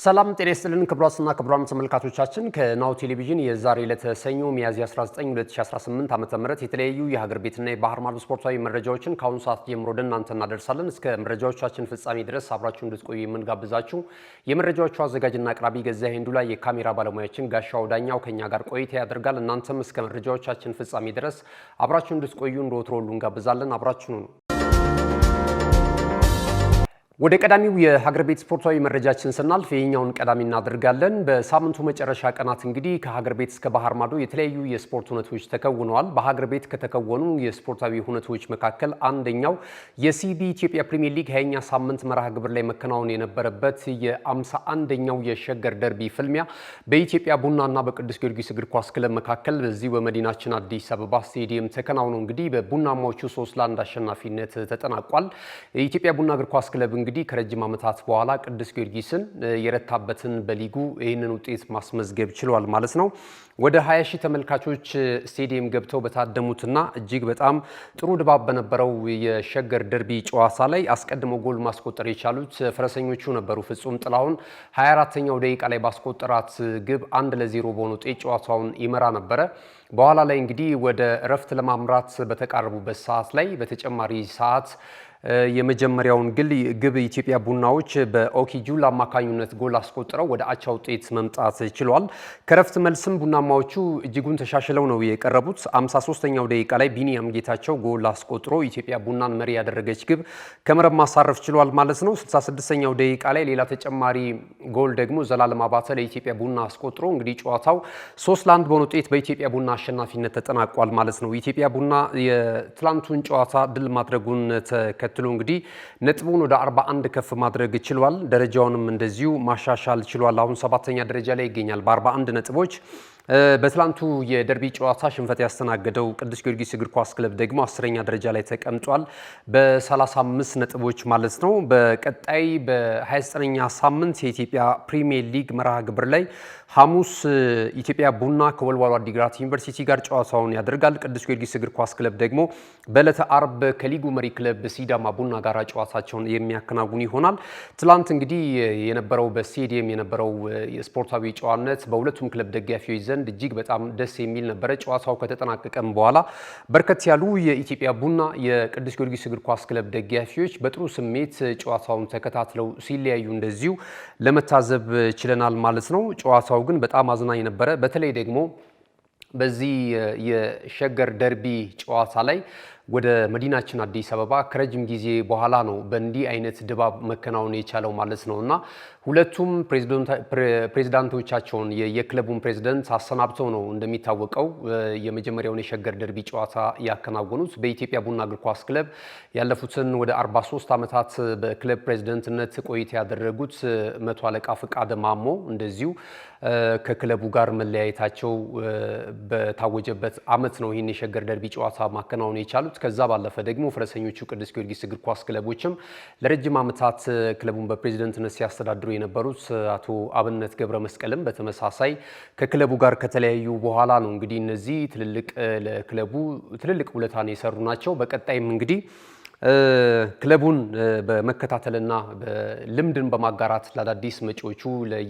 ሰላም ጤና ይስጥልን ክቡራትና ክቡራን ተመልካቾቻችን ከናሁ ቴሌቪዥን የዛሬ ለተሰኞ ሚያዝያ 19 2018 ዓ.ም የተለያዩ የሀገር ቤትና የባህር ማዶ ስፖርታዊ መረጃዎችን ከአሁኑ ሰዓት ጀምሮ ወደ እናንተ እናደርሳለን። እስከ መረጃዎቻችን ፍጻሜ ድረስ አብራችሁ እንድትቆዩ የምንጋብዛችሁ የመረጃዎቹ አዘጋጅና አቅራቢ ገዛኸኝ ሄንዱላ፣ የካሜራ ባለሙያችን ጋሻው ዳኛው ከኛ ጋር ቆይታ ያደርጋል። እናንተም እስከ መረጃዎቻችን ፍጻሜ ድረስ አብራችሁ እንድትቆዩ እንደወትሮው ሁሉ እንጋብዛለን። አብራችሁ ነው። ወደ ቀዳሚው የሀገር ቤት ስፖርታዊ መረጃችን ስናልፍ የኛውን ቀዳሚ እናደርጋለን። በሳምንቱ መጨረሻ ቀናት እንግዲህ ከሀገር ቤት እስከ ባህር ማዶ የተለያዩ የስፖርት ሁነቶች ተከውነዋል። በሀገር ቤት ከተከወኑ የስፖርታዊ ሁነቶች መካከል አንደኛው የሲቢ ኢትዮጵያ ፕሪሚየር ሊግ 20ኛ ሳምንት መርሃ ግብር ላይ መከናወን የነበረበት የ51ኛው የሸገር ደርቢ ፍልሚያ በኢትዮጵያ ቡናና በቅዱስ ጊዮርጊስ እግር ኳስ ክለብ መካከል በዚህ በመዲናችን አዲስ አበባ ስቴዲየም ተከናውኖ እንግዲህ በቡናማዎቹ 3-1 አሸናፊነት ተጠናቋል። የኢትዮጵያ ቡና እግር ኳስ ክለብ እንግዲህ ከረጅም ዓመታት በኋላ ቅዱስ ጊዮርጊስን የረታበትን በሊጉ ይህንን ውጤት ማስመዝገብ ችሏል ማለት ነው። ወደ 20 ሺህ ተመልካቾች ስቴዲየም ገብተው በታደሙትና እጅግ በጣም ጥሩ ድባብ በነበረው የሸገር ደርቢ ጨዋታ ላይ አስቀድመው ጎል ማስቆጠር የቻሉት ፈረሰኞቹ ነበሩ። ፍጹም ጥላሁን 24ኛው ደቂቃ ላይ ባስቆጠራት ግብ 1-0 በሆነ ውጤት ጨዋታውን ይመራ ነበረ። በኋላ ላይ እንግዲህ ወደ እረፍት ለማምራት በተቃረቡበት ሰዓት ላይ በተጨማሪ ሰዓት የመጀመሪያውን ግብ ኢትዮጵያ ቡናዎች በኦኪጁል አማካኙነት ጎል አስቆጥረው ወደ አቻ ውጤት መምጣት ችሏል። ከረፍት መልስም ቡናማዎቹ እጅጉን ተሻሽለው ነው የቀረቡት። 53ኛው ደቂቃ ላይ ቢኒያም ጌታቸው ጎል አስቆጥሮ ኢትዮጵያ ቡናን መሪ ያደረገች ግብ ከመረብ ማሳረፍ ችሏል ማለት ነው። 66ኛው ደቂቃ ላይ ሌላ ተጨማሪ ጎል ደግሞ ዘላለም አባተ ለኢትዮጵያ ቡና አስቆጥሮ እንግዲህ ጨዋታው 3-1 በሆነ ውጤት በኢትዮጵያ ቡና አሸናፊነት ተጠናቋል ማለት ነው። ኢትዮጵያ ቡና የትላንቱን ጨዋታ ድል ማድረጉን ተከትሎ እንግዲህ ነጥቡን ወደ 41 ከፍ ማድረግ ችሏል። ደረጃውንም እንደዚሁ ማሻሻል ችሏል። አሁን 7ኛ ደረጃ ላይ ይገኛል በ41 ነጥቦች። በትላንቱ የደርቢ ጨዋታ ሽንፈት ያስተናገደው ቅዱስ ጊዮርጊስ እግር ኳስ ክለብ ደግሞ 10ኛ ደረጃ ላይ ተቀምጧል በ35 ነጥቦች ማለት ነው። በቀጣይ በ29ኛ ሳምንት የኢትዮጵያ ፕሪሚየር ሊግ መርሃ ግብር ላይ ሐሙስ ኢትዮጵያ ቡና ከወልዋሎ አዲግራት ዩኒቨርሲቲ ጋር ጨዋታውን ያደርጋል። ቅዱስ ጊዮርጊስ እግር ኳስ ክለብ ደግሞ በዕለተ አርብ ከሊጉ መሪ ክለብ ሲዳማ ቡና ጋር ጨዋታቸውን የሚያከናውኑ ይሆናል። ትላንት እንግዲህ የነበረው በስቴዲየም የነበረው የስፖርታዊ ጨዋነት በሁለቱም ክለብ ደጋፊዎች ዘንድ እጅግ በጣም ደስ የሚል ነበረ። ጨዋታው ከተጠናቀቀም በኋላ በርከት ያሉ የኢትዮጵያ ቡና የቅዱስ ጊዮርጊስ እግር ኳስ ክለብ ደጋፊዎች በጥሩ ስሜት ጨዋታውን ተከታትለው ሲለያዩ እንደዚሁ ለመታዘብ ችለናል ማለት ነው። ጨዋታው ግን በጣም አዝናኝ ነበረ። በተለይ ደግሞ በዚህ የሸገር ደርቢ ጨዋታ ላይ ወደ መዲናችን አዲስ አበባ ከረጅም ጊዜ በኋላ ነው በእንዲህ አይነት ድባብ መከናወን የቻለው ማለት ነውና ሁለቱም ፕሬዝዳንቶቻቸውን የክለቡን ፕሬዝዳንት አሰናብተው ነው እንደሚታወቀው የመጀመሪያውን የሸገር ደርቢ ጨዋታ ያከናወኑት። በኢትዮጵያ ቡና እግር ኳስ ክለብ ያለፉትን ወደ 43 ዓመታት በክለብ ፕሬዝዳንትነት ቆይታ ያደረጉት መቶ አለቃ ፍቃደ ማሞ እንደዚሁ ከክለቡ ጋር መለያየታቸው በታወጀበት ዓመት ነው ይህን የሸገር ደርቢ ጨዋታ ማከናወን የቻሉት። ከዛ ባለፈ ደግሞ ፈረሰኞቹ ቅዱስ ጊዮርጊስ እግር ኳስ ክለቦችም ለረጅም ዓመታት ክለቡን በፕሬዝዳንትነት ሲያስተዳድሩ የነበሩት አቶ አብነት ገብረ መስቀልም በተመሳሳይ ከክለቡ ጋር ከተለያዩ በኋላ ነው እንግዲህ እነዚህ ለክለቡ ትልልቅ ውለታን የሰሩ ናቸው። በቀጣይም እንግዲህ ክለቡን በመከታተልና ልምድን በማጋራት ለአዳዲስ መጪዎቹ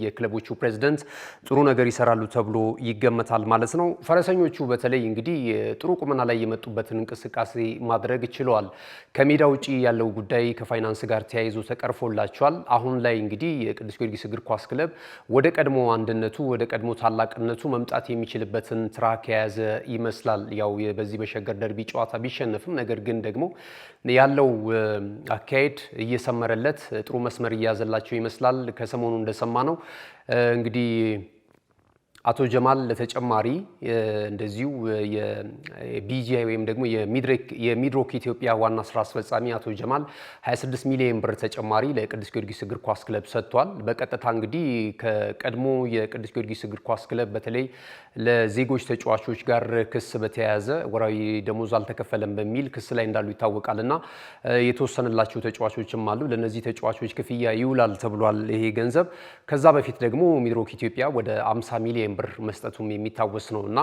የክለቦቹ ፕሬዝዳንት ጥሩ ነገር ይሰራሉ ተብሎ ይገመታል ማለት ነው። ፈረሰኞቹ በተለይ እንግዲህ ጥሩ ቁመና ላይ የመጡበትን እንቅስቃሴ ማድረግ ችለዋል። ከሜዳ ውጪ ያለው ጉዳይ ከፋይናንስ ጋር ተያይዞ ተቀርፎላቸዋል። አሁን ላይ እንግዲህ የቅዱስ ጊዮርጊስ እግር ኳስ ክለብ ወደ ቀድሞ አንድነቱ ወደ ቀድሞ ታላቅነቱ መምጣት የሚችልበትን ትራክ የያዘ ይመስላል። ያው በዚህ በሸገር ደርቢ ጨዋታ ቢሸነፍም ነገር ግን ደግሞ ያለው አካሄድ እየሰመረለት ጥሩ መስመር እያዘላቸው ይመስላል። ከሰሞኑ እንደሰማ ነው እንግዲህ አቶ ጀማል ለተጨማሪ እንደዚሁ የቢጂአይ ወይም ደግሞ የሚድሮክ ኢትዮጵያ ዋና ስራ አስፈጻሚ አቶ ጀማል 26 ሚሊዮን ብር ተጨማሪ ለቅዱስ ጊዮርጊስ እግር ኳስ ክለብ ሰጥቷል። በቀጥታ እንግዲህ ከቀድሞ የቅዱስ ጊዮርጊስ እግር ኳስ ክለብ በተለይ ለዜጎች ተጫዋቾች ጋር ክስ በተያያዘ ወራዊ ደሞዝ አልተከፈለም በሚል ክስ ላይ እንዳሉ ይታወቃልና የተወሰነላቸው ተጫዋቾችም አሉ። ለነዚህ ተጫዋቾች ክፍያ ይውላል ተብሏል ይሄ ገንዘብ። ከዛ በፊት ደግሞ ሚድሮክ ኢትዮጵያ ወደ 50 ሚሊዮን ሚሊዮን ብር መስጠቱም የሚታወስ ነውና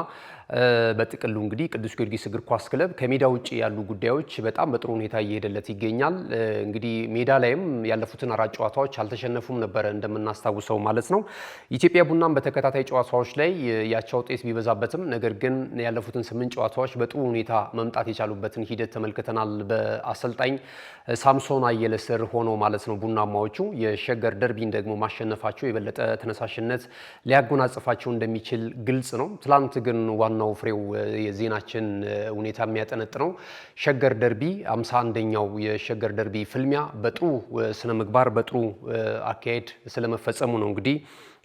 በጥቅሉ እንግዲህ ቅዱስ ጊዮርጊስ እግር ኳስ ክለብ ከሜዳ ውጪ ያሉ ጉዳዮች በጣም በጥሩ ሁኔታ እየሄደለት ይገኛል። እንግዲህ ሜዳ ላይም ያለፉትን 4 ጨዋታዎች አልተሸነፉም ነበር እንደምናስታውሰው ማለት ነው። ኢትዮጵያ ቡናም በተከታታይ ጨዋታዎች ላይ ያቻ ውጤት ቢበዛበትም ነገር ግን ያለፉትን 8 ጨዋታዎች በጥሩ ሁኔታ መምጣት የቻሉበትን ሂደት ተመልክተናል። በአሰልጣኝ ሳምሶን አየለ ስር ሆኖ ማለት ነው። ቡናማዎቹ የሸገር ደርቢን ደግሞ ማሸነፋቸው የበለጠ ተነሳሽነት ሊያጎናጽፋቸው እንደሚችል ግልጽ ነው። ትላንት ግን ዋናው ፍሬው የዜናችን ሁኔታ የሚያጠነጥነው ሸገር ደርቢ 51ኛው የሸገር ደርቢ ፍልሚያ በጥሩ ስነ ምግባር በጥሩ አካሄድ ስለመፈጸሙ ነው እንግዲህ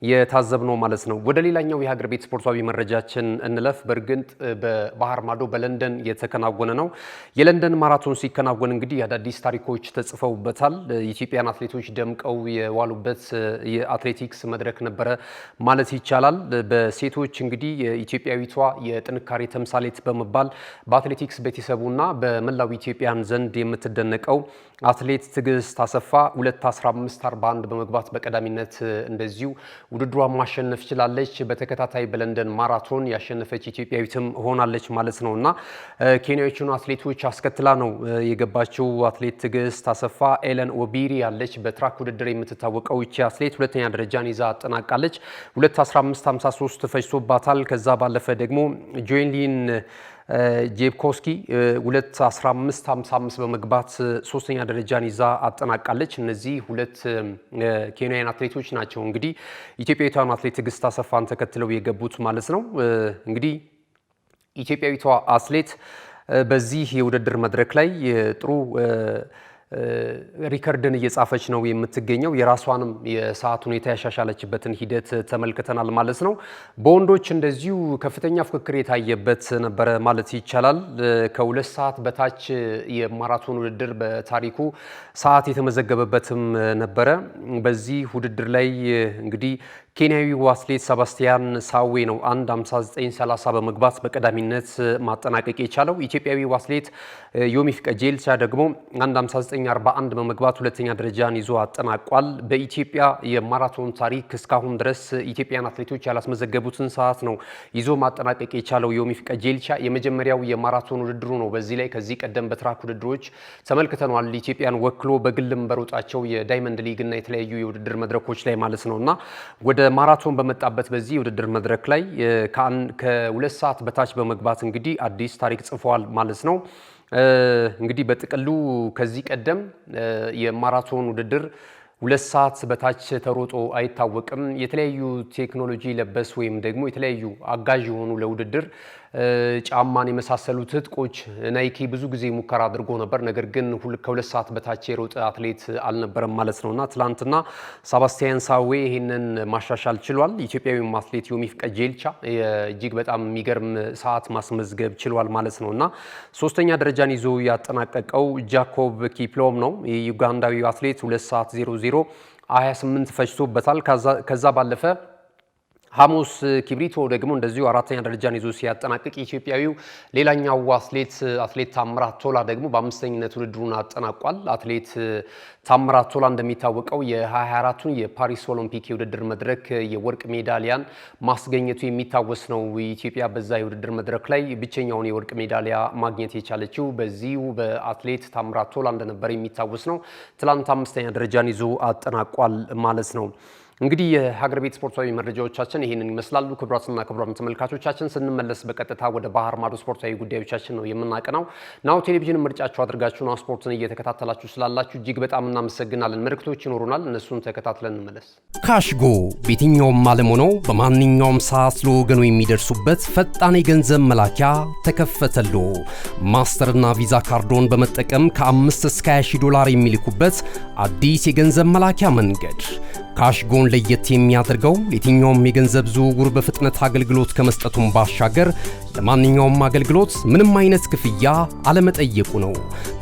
የታዘብነው ማለት ነው። ወደ ሌላኛው የሀገር ቤት ስፖርታዊ መረጃችን እንለፍ። በእርግጥ በባህር ማዶ በለንደን የተከናወነ ነው። የለንደን ማራቶን ሲከናወን እንግዲህ አዳዲስ ታሪኮች ተጽፈውበታል። ኢትዮጵያን አትሌቶች ደምቀው የዋሉበት የአትሌቲክስ መድረክ ነበረ ማለት ይቻላል። በሴቶች እንግዲህ የኢትዮጵያዊቷ የጥንካሬ ተምሳሌት በመባል በአትሌቲክስ ቤተሰቡና በመላው ኢትዮጵያን ዘንድ የምትደነቀው አትሌት ትዕግስት አሰፋ 2:15:41 በመግባት በቀዳሚነት እንደዚሁ ውድድሯን ማሸነፍ ችላለች። በተከታታይ በለንደን ማራቶን ያሸነፈች ኢትዮጵያዊትም ሆናለች ማለት ነውና ኬንያዊቹን አትሌቶች አስከትላ ነው የገባችው። አትሌት ትዕግስት አሰፋ ኤለን ኦቢሪ ያለች በትራክ ውድድር የምትታወቀው ይቺ አትሌት ሁለተኛ ደረጃን ይዛ አጠናቃለች። 2:15:53 ፈጅቶባታል። ከዛ ባለፈ ደግሞ ጆይንሊን ጄብኮስኪ 2:15:55 በመግባት ሶስተኛ ደረጃን ይዛ አጠናቃለች። እነዚህ ሁለት ኬንያውያን አትሌቶች ናቸው እንግዲህ ኢትዮጵያዊቷን አትሌት ትዕግስት አሰፋን ተከትለው የገቡት ማለት ነው። እንግዲህ ኢትዮጵያዊቷ አትሌት በዚህ የውድድር መድረክ ላይ ጥሩ ሪከርድን እየጻፈች ነው የምትገኘው። የራሷንም የሰዓት ሁኔታ ያሻሻለችበትን ሂደት ተመልክተናል ማለት ነው። በወንዶች እንደዚሁ ከፍተኛ ፍክክር የታየበት ነበረ ማለት ይቻላል። ከ2 ሰዓት በታች የማራቶን ውድድር በታሪኩ ሰዓት የተመዘገበበትም ነበረ። በዚህ ውድድር ላይ እንግዲህ ኬንያዊው አትሌት ሰባስቲያን ሳዌ ነው 1:59:30 በመግባት በቀዳሚነት ማጠናቀቅ የቻለው። ኢትዮጵያዊው አትሌት ዮሚፍ ቀጀልቻ ደግሞ 1:59:41 በመግባት ሁለተኛ ደረጃን ይዞ አጠናቋል። በኢትዮጵያ የማራቶን ታሪክ እስካሁን ድረስ ኢትዮጵያን አትሌቶች ያላስመዘገቡትን ሰዓት ነው ይዞ ማጠናቀቅ የቻለው ዮሚፍ ቀጀልቻ። የመጀመሪያው የማራቶን ውድድሩ ነው። በዚህ ላይ ከዚህ ቀደም በትራክ ውድድሮች ተመልክተናል። ኢትዮጵያን ወክሎ በግልም በሮጣቸው የዳይመንድ ሊግ እና የተለያዩ የውድድር መድረኮች ላይ ማለት ነውና ወደ ማራቶን በመጣበት በዚህ የውድድር መድረክ ላይ ከ2 ሰዓት በታች በመግባት እንግዲህ አዲስ ታሪክ ጽፏል ማለት ነው። እንግዲህ በጥቅሉ ከዚህ ቀደም የማራቶን ውድድር 2 ሰዓት በታች ተሮጦ አይታወቅም። የተለያዩ ቴክኖሎጂ ለበስ ወይም ደግሞ የተለያዩ አጋዥ የሆኑ ለውድድር ጫማን የመሳሰሉ ትጥቆች ናይኪ ብዙ ጊዜ ሙከራ አድርጎ ነበር። ነገር ግን ከ2 ሰዓት በታች የሮጠ አትሌት አልነበረም ማለት ነውና ትላንትና ሰባስቲያን ሳዌ ይህንን ማሻሻል ችሏል። ኢትዮጵያዊው አትሌት ዮሚፍ ቀጀልቻ እጅግ በጣም የሚገርም ሰዓት ማስመዝገብ ችሏል ማለት ነውና ሶስተኛ ደረጃን ይዞ ያጠናቀቀው ጃኮብ ኪፕሎም ነው። የዩጋንዳዊው አትሌት 2 ሰዓት 00:28 ፈጅቶበታል። ከዛ ባለፈ ሐሙስ ኪብሪቶ ደግሞ እንደዚሁ አራተኛ ደረጃን ይዞ ሲያጠናቅቅ ኢትዮጵያዊው ሌላኛው አትሌት ታምራት ቶላ ደግሞ በአምስተኝነት ውድድሩን አጠናቋል። አትሌት ታምራት ቶላ እንደሚታወቀው የ2024ቱን የፓሪስ ኦሎምፒክ የውድድር መድረክ የወርቅ ሜዳሊያን ማስገኘቱ የሚታወስ ነው። ኢትዮጵያ በዛ የውድድር መድረክ ላይ ብቸኛውን የወርቅ ሜዳሊያ ማግኘት የቻለችው በዚሁ በአትሌት ታምራት ቶላ እንደነበር የሚታወስ ነው። ትላንት አምስተኛ ደረጃን ይዞ አጠናቋል ማለት ነው። እንግዲህ የሀገር ቤት ስፖርታዊ መረጃዎቻችን ይሄንን ይመስላሉ። ክቡራትና ክቡራን ተመልካቾቻችን ስንመለስ በቀጥታ ወደ ባህር ማዶ ስፖርታዊ ጉዳዮቻችን ነው የምናቀናው። ናሁ ቴሌቪዥን ምርጫችሁ አድርጋችሁ ናሁ ስፖርትን እየተከታተላችሁ ስላላችሁ እጅግ በጣም እናመሰግናለን። መልእክቶች ይኖሩናል፣ እነሱን ተከታትለን እንመለስ። ካሽጎ በየትኛውም ዓለም ሆነው በማንኛውም ሰዓት ለወገኑ የሚደርሱበት ፈጣን የገንዘብ መላኪያ ተከፈተሎ። ማስተርና ቪዛ ካርዶን በመጠቀም ከ5 እስከ 20 ዶላር የሚልኩበት አዲስ የገንዘብ መላኪያ መንገድ። ካሽጎን ለየት የሚያደርገው የትኛውም የገንዘብ ዝውውር በፍጥነት አገልግሎት ከመስጠቱም ባሻገር ለማንኛውም አገልግሎት ምንም አይነት ክፍያ አለመጠየቁ ነው።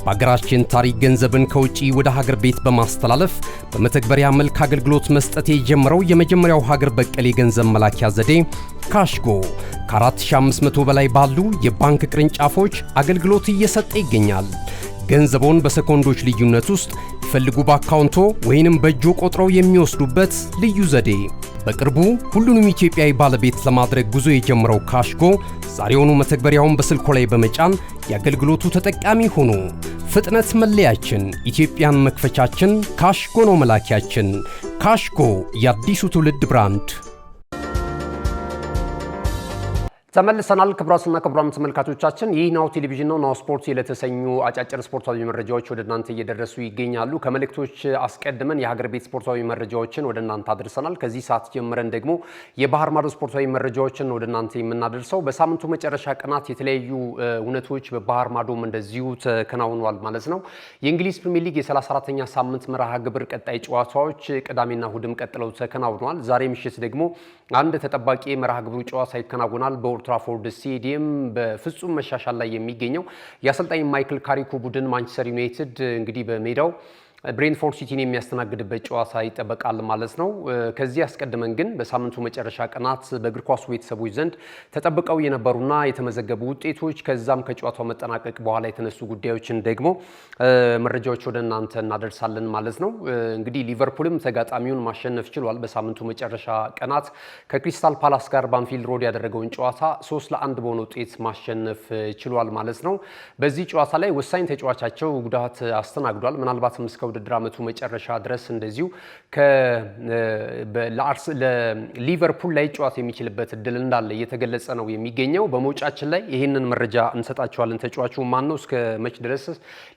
በሀገራችን ታሪክ ገንዘብን ከውጪ ወደ ሀገር ቤት በማስተላለፍ በመተግበሪያ መልክ አገልግሎት መስጠት የጀመረው የመጀመሪያው ሀገር በቀል የገንዘብ መላኪያ ዘዴ ካሽጎ ከ4500 በላይ ባሉ የባንክ ቅርንጫፎች አገልግሎት እየሰጠ ይገኛል። ገንዘቦን በሰኮንዶች ልዩነት ውስጥ ይፈልጉ በአካውንቶ ወይንም በእጆ ቆጥረው የሚወስዱበት ልዩ ዘዴ። በቅርቡ ሁሉንም ኢትዮጵያዊ ባለቤት ለማድረግ ጉዞ የጀመረው ካሽጎ ዛሬውኑ መተግበሪያውን በስልኮ ላይ በመጫን የአገልግሎቱ ተጠቃሚ ሆኑ። ፍጥነት መለያችን፣ ኢትዮጵያን መክፈቻችን፣ ካሽጎ ነው መላኪያችን። ካሽጎ የአዲሱ ትውልድ ብራንድ። ተመልሰናል። ክቡራትና ክቡራን ተመልካቾቻችን ይህ ናሁ ቴሌቪዥን ነው። ናሁ ስፖርት ለተሰኙ አጫጭር ስፖርታዊ መረጃዎች ወደ እናንተ እየደረሱ ይገኛሉ። ከመልእክቶች አስቀድመን የሀገር ቤት ስፖርታዊ መረጃዎችን ወደ እናንተ አድርሰናል። ከዚህ ሰዓት ጀምረን ደግሞ የባህር ማዶ ስፖርታዊ መረጃዎችን ወደ እናንተ የምናደርሰው በሳምንቱ መጨረሻ ቀናት የተለያዩ እውነቶች በባህር ማዶም እንደዚሁ ተከናውኗል ማለት ነው። የእንግሊዝ ፕሪሚየር ሊግ የ34ኛ ሳምንት መርሃ ግብር ቀጣይ ጨዋታዎች ቅዳሜና እሁድም ቀጥለው ተከናውነዋል። ዛሬ ምሽት ደግሞ አንድ ተጠባቂ መርሃ ግብሩ ጨዋታ ይከናወናል። በኦልድ ትራፎርድ ስቴዲየም በፍጹም መሻሻል ላይ የሚገኘው የአሰልጣኝ ማይክል ካሪኩ ቡድን ማንቸስተር ዩናይትድ እንግዲህ በሜዳው ብሬንትፎርድ ሲቲን የሚያስተናግድበት ጨዋታ ይጠበቃል ማለት ነው። ከዚህ አስቀድመን ግን በሳምንቱ መጨረሻ ቀናት በእግር ኳሱ ቤተሰቦች ዘንድ ተጠብቀው የነበሩና የተመዘገቡ ውጤቶች ከዛም ከጨዋታው መጠናቀቅ በኋላ የተነሱ ጉዳዮችን ደግሞ መረጃዎች ወደ እናንተ እናደርሳለን ማለት ነው። እንግዲህ ሊቨርፑልም ተጋጣሚውን ማሸነፍ ችሏል። በሳምንቱ መጨረሻ ቀናት ከክሪስታል ፓላስ ጋር በአንፊልድ ሮድ ያደረገውን ጨዋታ 3-1 በሆነ ውጤት ማሸነፍ ችሏል ማለት ነው። በዚህ ጨዋታ ላይ ወሳኝ ተጫዋቻቸው ጉዳት አስተናግዷል። ምናልባትም እስከ ውድድር ዓመቱ መጨረሻ ድረስ እንደዚሁ ለሊቨርፑል ላይ ጨዋታ የሚችልበት እድል እንዳለ እየተገለጸ ነው የሚገኘው። በመውጫችን ላይ ይህንን መረጃ እንሰጣቸዋለን። ተጫዋቹ ማን ነው፣ እስከ መች ድረስ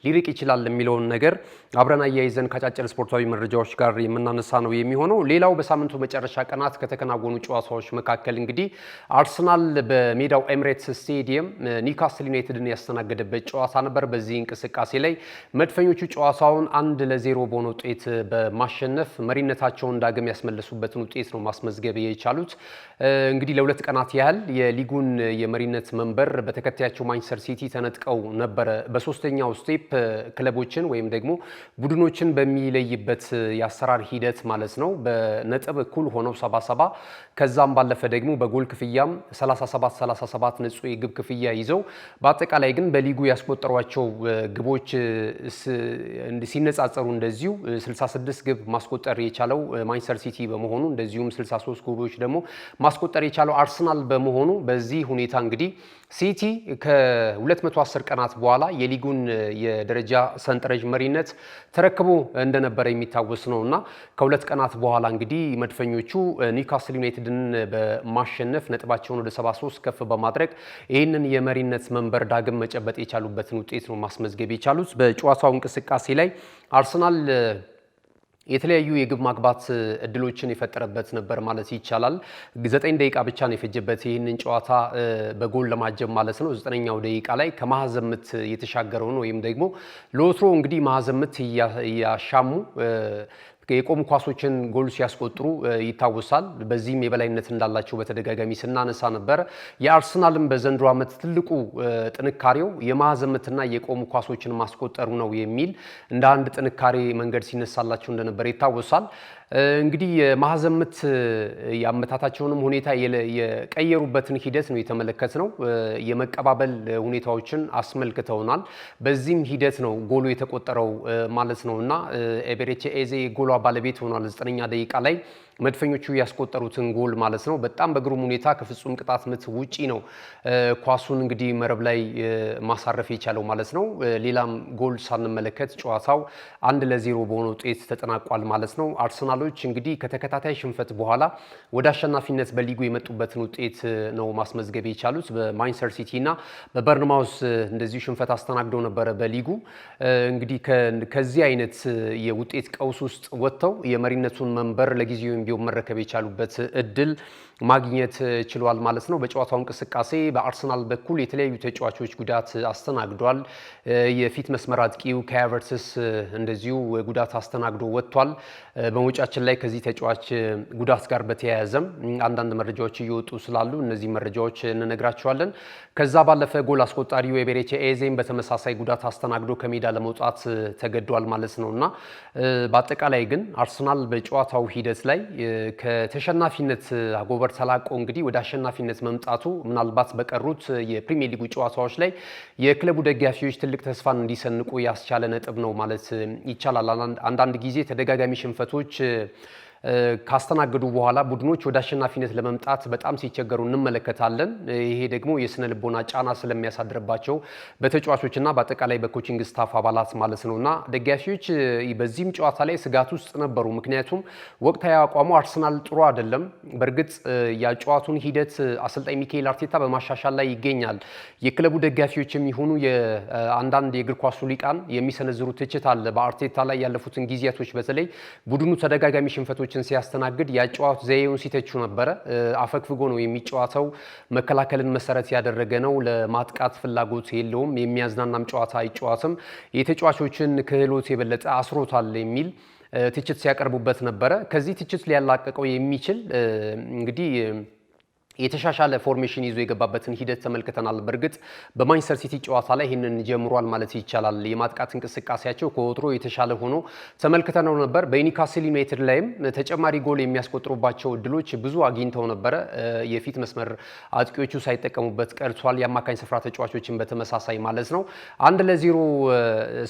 ሊርቅ ይችላል የሚለውን ነገር አብረን አያይዘን ከአጫጭር ስፖርታዊ መረጃዎች ጋር የምናነሳ ነው የሚሆነው። ሌላው በሳምንቱ መጨረሻ ቀናት ከተከናወኑ ጨዋታዎች መካከል እንግዲህ አርሰናል በሜዳው ኤምሬትስ ስቴዲየም ኒውካስል ዩናይትድን ያስተናገደበት ጨዋታ ነበር። በዚህ እንቅስቃሴ ላይ መድፈኞቹ ጨዋታውን 1-0 በሆነ ውጤት በማሸነፍ መሪነታቸውን ዳግም ያስመለሱበትን ውጤት ነው ማስመዝገብ የቻሉት። እንግዲህ ለሁለት ቀናት ያህል የሊጉን የመሪነት መንበር በተከታያቸው ማንቸስተር ሲቲ ተነጥቀው ነበረ። በሶስተኛው ስቴፕ ክለቦችን ወይም ደግሞ ቡድኖችን በሚለይበት የአሰራር ሂደት ማለት ነው በነጥብ እኩል ሆነው 77 ከዛም ባለፈ ደግሞ በጎል ክፍያም 37 ንጹህ የግብ ክፍያ ይዘው በአጠቃላይ ግን በሊጉ ያስቆጠሯቸው ግቦች ሲነጻጸሩ እንደዚሁ 66 ግብ ማስቆጠር የቻለው ማንቸስተር ሲቲ በመሆኑ እንደዚሁም 63 ጎሎች ደግሞ ማስቆጠር የቻለው አርሰናል በመሆኑ በዚህ ሁኔታ እንግዲህ ሲቲ ከ210 ቀናት በኋላ የሊጉን የደረጃ ሰንጠረዥ መሪነት ተረክቦ እንደነበረ የሚታወስ ነውና ከሁለት ቀናት በኋላ እንግዲህ መድፈኞቹ ኒውካስል ዩናይትድን በማሸነፍ ነጥባቸውን ወደ 73 ከፍ በማድረግ ይህንን የመሪነት መንበር ዳግም መጨበጥ የቻሉበትን ውጤት ነው ማስመዝገብ የቻሉት። በጨዋታው እንቅስቃሴ ላይ አርሰናል የተለያዩ የግብ ማግባት እድሎችን የፈጠረበት ነበር ማለት ይቻላል። 9 ደቂቃ ብቻ ነው የፈጀበት ይህንን ጨዋታ በጎል ለማጀብ ማለት ነው። 9ኛው ደቂቃ ላይ ከማዕዘን ምት የተሻገረውን ወይም ደግሞ ለወትሮ እንግዲህ ማዕዘን ምት እያሻሙ የቆሙ ኳሶችን ጎል ሲያስቆጥሩ ይታወሳል። በዚህም የበላይነት እንዳላቸው በተደጋጋሚ ስናነሳ ነበር። የአርሰናልም በዘንድሮ ዓመት ትልቁ ጥንካሬው የማዕዘን ምትና የቆሙ ኳሶችን ማስቆጠሩ ነው የሚል እንደ አንድ ጥንካሬ መንገድ ሲነሳላቸው እንደነበር ይታወሳል። እንግዲህ የማዕዘን ምት የአመታታቸውንም ሁኔታ የቀየሩበትን ሂደት ነው የተመለከትነው። የመቀባበል ሁኔታዎችን አስመልክተውናል። በዚህም ሂደት ነው ጎሉ የተቆጠረው ማለት ነውና ኤቤሬቺ ኤዜ ጎሏ ባለቤት ሆኗል 9ኛ ደቂቃ ላይ መድፈኞቹ ያስቆጠሩትን ጎል ማለት ነው። በጣም በግሩም ሁኔታ ከፍጹም ቅጣት ምት ውጪ ነው ኳሱን እንግዲህ መረብ ላይ ማሳረፍ የቻለው ማለት ነው። ሌላም ጎል ሳንመለከት ጨዋታው 1-0 በሆነ ውጤት ተጠናቋል ማለት ነው። አርሰናሎች እንግዲህ ከተከታታይ ሽንፈት በኋላ ወደ አሸናፊነት በሊጉ የመጡበትን ውጤት ነው ማስመዝገብ የቻሉት። በማንቸስተር ሲቲ እና በበርንማውስ እንደዚሁ ሽንፈት አስተናግደው ነበረ በሊጉ። እንግዲህ ከዚህ አይነት የውጤት ቀውስ ውስጥ ወጥተው የመሪነቱን መንበር ለጊዜው ቢሆን መረከብ የቻሉበት እድል ማግኘት ችሏል ማለት ነው። በጨዋታው እንቅስቃሴ በአርሰናል በኩል የተለያዩ ተጫዋቾች ጉዳት አስተናግዷል። የፊት መስመር አጥቂው ካይ ሃቨርትዝ እንደዚሁ ጉዳት አስተናግዶ ወጥቷል። በመውጫችን ድረገጾቻችን ላይ ከዚህ ተጫዋች ጉዳት ጋር በተያያዘም አንዳንድ መረጃዎች እየወጡ ስላሉ እነዚህ መረጃዎች እንነግራቸዋለን። ከዛ ባለፈ ጎል አስቆጣሪው ኤቤሬቺ ኤዜም በተመሳሳይ ጉዳት አስተናግዶ ከሜዳ ለመውጣት ተገዷል ማለት ነውና በአጠቃላይ ግን አርሰናል በጨዋታው ሂደት ላይ ከተሸናፊነት አጎበር ተላቆ እንግዲህ ወደ አሸናፊነት መምጣቱ ምናልባት በቀሩት የፕሪሚየር ሊጉ ጨዋታዎች ላይ የክለቡ ደጋፊዎች ትልቅ ተስፋን እንዲሰንቁ ያስቻለ ነጥብ ነው ማለት ይቻላል። አንዳንድ ጊዜ ተደጋጋሚ ሽንፈቶች ካስተናገዱ በኋላ ቡድኖች ወደ አሸናፊነት ለመምጣት በጣም ሲቸገሩ እንመለከታለን። ይሄ ደግሞ የስነ ልቦና ጫና ስለሚያሳድርባቸው በተጫዋቾችና በአጠቃላይ በኮቺንግ ስታፍ አባላት ማለት ነውና ደጋፊዎች በዚህም ጨዋታ ላይ ስጋት ውስጥ ነበሩ። ምክንያቱም ወቅታዊ አቋሙ አርሰናል ጥሩ አይደለም። በእርግጥ የጨዋታውን ሂደት አሰልጣኝ ሚካኤል አርቴታ በማሻሻል ላይ ይገኛል። የክለቡ ደጋፊዎች የሚሆኑ የአንዳንድ የእግር ኳሱ ሊቃን የሚሰነዝሩ ትችት አለ በአርቴታ ላይ ያለፉትን ጊዜያቶች በተለይ ቡድኑ ተደጋጋሚ ሽንፈቶች ሲያስተናግድ ያጨዋወት ዘዬውን ሲተቹ ነበረ። አፈግፍጎ ነው የሚጫወተው፣ መከላከልን መሰረት ያደረገ ነው፣ ለማጥቃት ፍላጎት የለውም፣ የሚያዝናናም ጨዋታ አይጫወትም፣ የተጫዋቾችን ክህሎት የበለጠ አስሮታል የሚል ትችት ሲያቀርቡበት ነበረ። ከዚህ ትችት ሊያላቀቀው የሚችል እንግዲህ የተሻሻለ ፎርሜሽን ይዞ የገባበትን ሂደት ተመልክተናል። በእርግጥ በማንቸስተር ሲቲ ጨዋታ ላይ ይህንን ጀምሯል ማለት ይቻላል። የማጥቃት እንቅስቃሴያቸው ከወትሮ የተሻለ ሆኖ ተመልክተነው ነበር። በኒውካስል ዩናይትድ ላይም ተጨማሪ ጎል የሚያስቆጥሩባቸው እድሎች ብዙ አግኝተው ነበረ። የፊት መስመር አጥቂዎቹ ሳይጠቀሙበት ቀርቷል። የአማካኝ ስፍራ ተጫዋቾችን በተመሳሳይ ማለት ነው። 1-0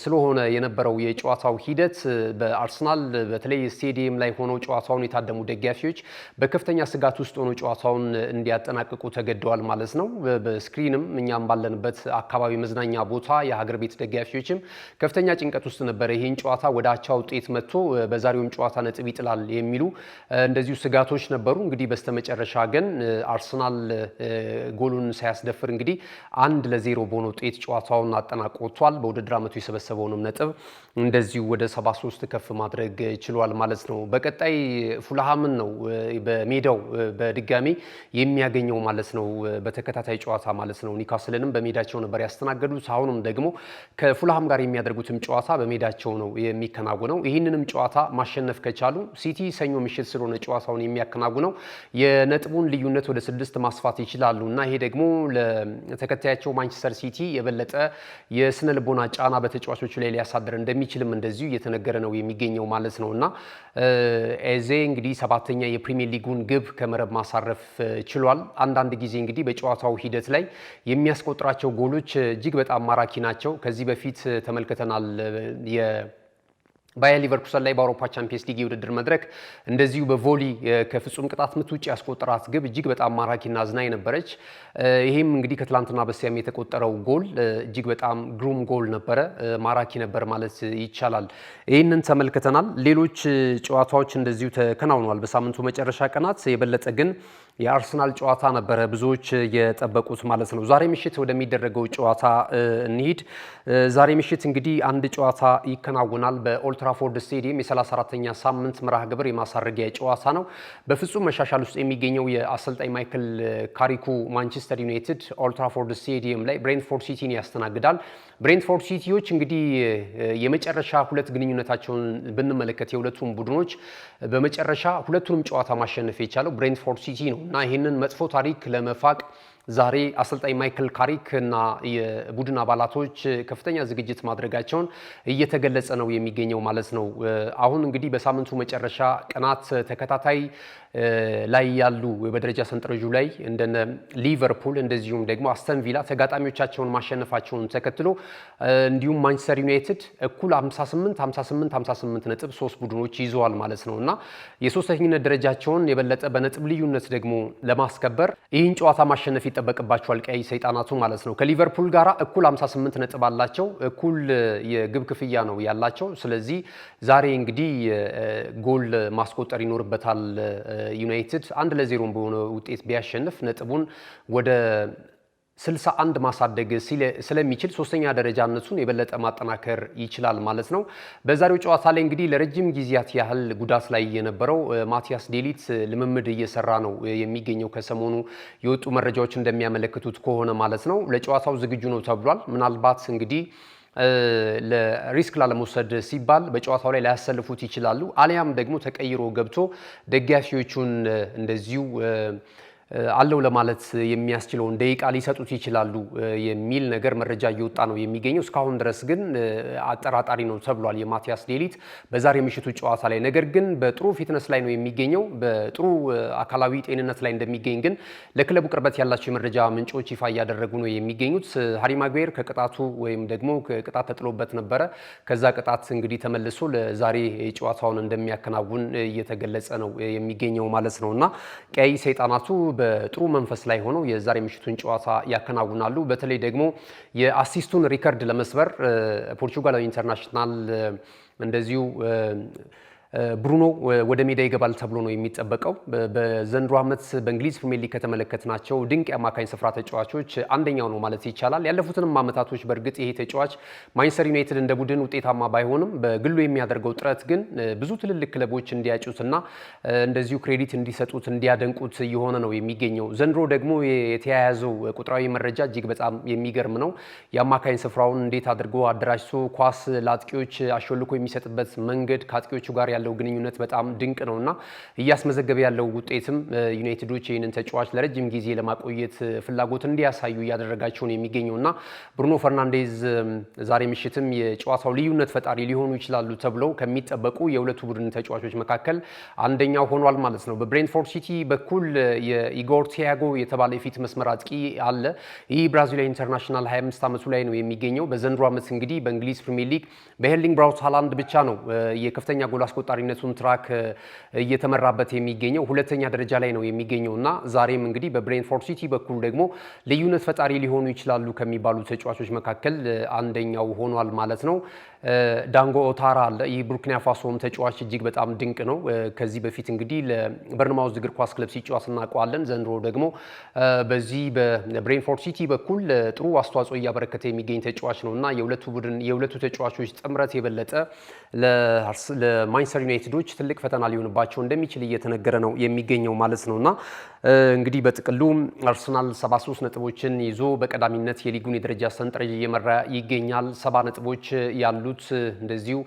ስለሆነ የነበረው የጨዋታው ሂደት በአርሰናል በተለይ ስቴዲየም ላይ ሆነው ጨዋታውን የታደሙ ደጋፊዎች በከፍተኛ ስጋት ውስጥ ሆነው ጨዋታውን እንዲያጠናቅቁ ተገደዋል ማለት ነው። በስክሪንም እኛም ባለንበት አካባቢ መዝናኛ ቦታ የሀገር ቤት ደጋፊዎችም ከፍተኛ ጭንቀት ውስጥ ነበረ። ይህን ጨዋታ ወደ አቻ ውጤት መጥቶ በዛሬውም ጨዋታ ነጥብ ይጥላል የሚሉ እንደዚሁ ስጋቶች ነበሩ። እንግዲህ በስተመጨረሻ ግን አርሰናል ጎሉን ሳያስደፍር እንግዲህ 1-0 በሆነ ውጤት ጨዋታውን አጠናቆ ወጥቷል። በውድድር ዓመቱ የሰበሰበውንም ነጥብ እንደዚሁ ወደ 73 ከፍ ማድረግ ችሏል ማለት ነው። በቀጣይ ፉልሃምን ነው በሜዳው በድጋሚ የሚያገኘው ማለት ነው። በተከታታይ ጨዋታ ማለት ነው። ኒውካስልንም በሜዳቸው ነበር ያስተናገዱት። አሁንም ደግሞ ከፉልሃም ጋር የሚያደርጉትም ጨዋታ በሜዳቸው ነው የሚከናወነው። ይህንንም ጨዋታ ማሸነፍ ከቻሉ ሲቲ ሰኞ ምሽት ስለሆነ ጨዋታውን የሚያከናውነው የነጥቡን ልዩነት ወደ 6 ማስፋት ይችላሉ እና ይሄ ደግሞ ለተከታያቸው ማንቸስተር ሲቲ የበለጠ የስነ ልቦና ጫና በተጫዋቾቹ ላይ ሊያሳድር እንደሚችልም እንደዚሁ እየተነገረ ነው የሚገኘው ማለት ነው እና ኤዜ እንግዲህ 7ኛ የፕሪሚየር ሊጉን ግብ ከመረብ ማሳረፍ ችሏል። አንዳንድ ጊዜ እንግዲህ በጨዋታው ሂደት ላይ የሚያስቆጥራቸው ጎሎች እጅግ በጣም ማራኪ ናቸው። ከዚህ በፊት ተመልክተናል። ባየር ሊቨርኩሰን ላይ በአውሮፓ ቻምፒየንስ ሊግ የውድድር መድረክ እንደዚሁ በቮሊ ከፍጹም ቅጣት ምት ውጭ ያስቆጠራት ግብ እጅግ በጣም ማራኪና አዝናኝ ነበረች። ይሄም እንግዲህ ከትላንትና በስቲያም የተቆጠረው ጎል እጅግ በጣም ግሩም ጎል ነበረ፣ ማራኪ ነበር ማለት ይቻላል። ይህንን ተመልክተናል። ሌሎች ጨዋታዎች እንደዚሁ ተከናውነዋል በሳምንቱ መጨረሻ ቀናት። የበለጠ ግን የአርሰናል ጨዋታ ነበረ ብዙዎች የጠበቁት ማለት ነው። ዛሬ ምሽት ወደሚደረገው ጨዋታ እንሂድ። ዛሬ ምሽት እንግዲህ አንድ ጨዋታ ይከናወናል በኦልድ ትራፎርድ ስቴዲየም የ34ኛ ሳምንት መርሃ ግብር የማሳረጊያ ጨዋታ ነው። በፍጹም መሻሻል ውስጥ የሚገኘው የአሰልጣኝ ማይክል ካሪኩ ማንቸስተር ዩናይትድ ኦልድ ትራፎርድ ስቴዲየም ላይ ብሬንትፎርድ ሲቲን ያስተናግዳል። ብሬንትፎርድ ሲቲዎች እንግዲህ የመጨረሻ ሁለት ግንኙነታቸውን ብንመለከት የሁለቱም ቡድኖች በመጨረሻ ሁለቱንም ጨዋታ ማሸነፍ የቻለው ብሬንትፎርድ ሲቲ ነው እና ይህንን መጥፎ ታሪክ ለመፋቅ ዛሬ አሰልጣኝ ማይክል ካሪክ እና የቡድን አባላቶች ከፍተኛ ዝግጅት ማድረጋቸውን እየተገለጸ ነው የሚገኘው ማለት ነው። አሁን እንግዲህ በሳምንቱ መጨረሻ ቀናት ተከታታይ ላይ ያሉ በደረጃ ሰንጠረዡ ላይ እንደነ ሊቨርፑል እንደዚሁም ደግሞ አስተን ቪላ ተጋጣሚዎቻቸውን ማሸነፋቸውን ተከትሎ እንዲሁም ማንቸስተር ዩናይትድ እኩል 58 ነጥብ 3 ቡድኖች ይዘዋል ማለት ነው እና የሶስተኝነት ደረጃቸውን የበለጠ በነጥብ ልዩነት ደግሞ ለማስከበር ይህን ጨዋታ ማሸነፍ ይጠበቅባቸዋል ቀይ ሰይጣናቱ ማለት ነው። ከሊቨርፑል ጋራ እኩል 58 ነጥብ አላቸው። እኩል የግብ ክፍያ ነው ያላቸው። ስለዚህ ዛሬ እንግዲህ ጎል ማስቆጠር ይኖርበታል። ዩናይትድ 1-0 በሆነ ውጤት ቢያሸንፍ ነጥቡን ወደ 61 ማሳደግ ስለሚችል ሶስተኛ ደረጃነቱን የበለጠ ማጠናከር ይችላል ማለት ነው። በዛሬው ጨዋታ ላይ እንግዲህ ለረጅም ጊዜያት ያህል ጉዳት ላይ የነበረው ማቲያስ ዴሊት ልምምድ እየሰራ ነው የሚገኘው። ከሰሞኑ የወጡ መረጃዎች እንደሚያመለክቱት ከሆነ ማለት ነው ለጨዋታው ዝግጁ ነው ተብሏል። ምናልባት እንግዲህ ለሪስክ ላለመውሰድ ሲባል በጨዋታው ላይ ላያሰልፉት ይችላሉ። አሊያም ደግሞ ተቀይሮ ገብቶ ደጋፊዎቹን እንደዚሁ አለው ለማለት የሚያስችለውን ደቂቃ ሊሰጡት ይችላሉ የሚል ነገር መረጃ እየወጣ ነው የሚገኘው። እስካሁን ድረስ ግን አጠራጣሪ ነው ተብሏል የማቲያስ ዴሊት በዛሬ ምሽቱ ጨዋታ ላይ። ነገር ግን በጥሩ ፊትነስ ላይ ነው የሚገኘው፣ በጥሩ አካላዊ ጤንነት ላይ እንደሚገኝ ግን ለክለቡ ቅርበት ያላቸው የመረጃ ምንጮች ይፋ እያደረጉ ነው የሚገኙት። ሃሪ ማጓየር ከቅጣቱ ወይም ደግሞ ቅጣት ተጥሎበት ነበረ። ከዛ ቅጣት እንግዲህ ተመልሶ ለዛሬ ጨዋታውን እንደሚያከናውን እየተገለጸ ነው የሚገኘው ማለት ነውና ቀይ ሰይጣናቱ በጥሩ መንፈስ ላይ ሆነው የዛሬ ምሽቱን ጨዋታ ያከናውናሉ። በተለይ ደግሞ የአሲስቱን ሪከርድ ለመስበር ፖርቹጋላዊ ኢንተርናሽናል እንደዚሁ ብሩኖ ወደ ሜዳ ይገባል ተብሎ ነው የሚጠበቀው። በዘንድሮ ዓመት በእንግሊዝ ፕሪሚየር ሊግ ከተመለከትናቸው ድንቅ የአማካኝ ስፍራ ተጫዋቾች አንደኛው ነው ማለት ይቻላል። ያለፉትንም ዓመታቶች በእርግጥ ይሄ ተጫዋች ማንቸስተር ዩናይትድ እንደ ቡድን ውጤታማ ባይሆንም በግሉ የሚያደርገው ጥረት ግን ብዙ ትልልቅ ክለቦች እንዲያጩትና እንደዚሁ ክሬዲት እንዲሰጡት እንዲያደንቁት እየሆነ ነው የሚገኘው። ዘንድሮ ደግሞ የተያያዘው ቁጥራዊ መረጃ እጅግ በጣም የሚገርም ነው። የአማካኝ ስፍራውን እንዴት አድርጎ አደራጅቶ ኳስ ለአጥቂዎች አሾልኮ የሚሰጥበት መንገድ ከአጥቂዎቹ ጋር ያለው ግንኙነት በጣም ድንቅ ነውና እያስመዘገበ ያለው ውጤትም ዩናይትዶች ይህንን ተጫዋች ለረጅም ጊዜ ለማቆየት ፍላጎት እንዲያሳዩ እያደረጋቸው ነው የሚገኘውና ብሩኖ ፈርናንዴዝ ዛሬ ምሽትም የጨዋታው ልዩነት ፈጣሪ ሊሆኑ ይችላሉ ተብለው ከሚጠበቁ የሁለቱ ቡድን ተጫዋቾች መካከል አንደኛው ሆኗል ማለት ነው። በብሬንትፎርድ ሲቲ በኩል የኢጎር ቲያጎ የተባለ የፊት መስመር አጥቂ አለ። ይህ ብራዚላዊ ኢንተርናሽናል 25 ዓመቱ ላይ ነው የሚገኘው። በዘንድሮ ዓመት እንግዲህ በእንግሊዝ ፕሪሚየር ሊግ በኤርሊንግ ብራውት ሃላንድ ብቻ ነው የከፍተኛ ጎል አስቆጣሪነቱን ትራክ እየተመራበት የሚገኘው ሁለተኛ ደረጃ ላይ ነው የሚገኘውና ዛሬም እንግዲህ በብሬንትፎርድ ሲቲ በኩል ደግሞ ልዩነት ፈጣሪ ሊሆኑ ይችላሉ ከሚባሉ ተጫዋቾች መካከል አንደኛው ሆኗል ማለት ነው። ዳንጎ ኦታራ አለ። ይህ ቡርኪና ፋሶም ተጫዋች እጅግ በጣም ድንቅ ነው። ከዚህ በፊት እንግዲህ ለበርንማውዝ እግር ኳስ ክለብ ሲጫወት እናውቀዋለን። ዘንድሮ ደግሞ በዚህ በብሬንትፎርድ ሲቲ በኩል ጥሩ አስተዋጽኦ እያበረከተ የሚገኝ ተጫዋች ነውና የሁለቱ ተጫዋቾች ጥምረት የበለጠ ለማንቸስተር ዩናይትዶች ትልቅ ፈተና ሊሆንባቸው እንደሚችል እየተነገረ ነው የሚገኘው ማለት ነውና እንግዲህ በጥቅሉ አርሰናል 73 ነጥቦችን ይዞ በቀዳሚነት የሊጉን የደረጃ ሰንጠረዥ እየመራ ይገኛል። 70 ነጥቦች ያሉት እንደዚሁ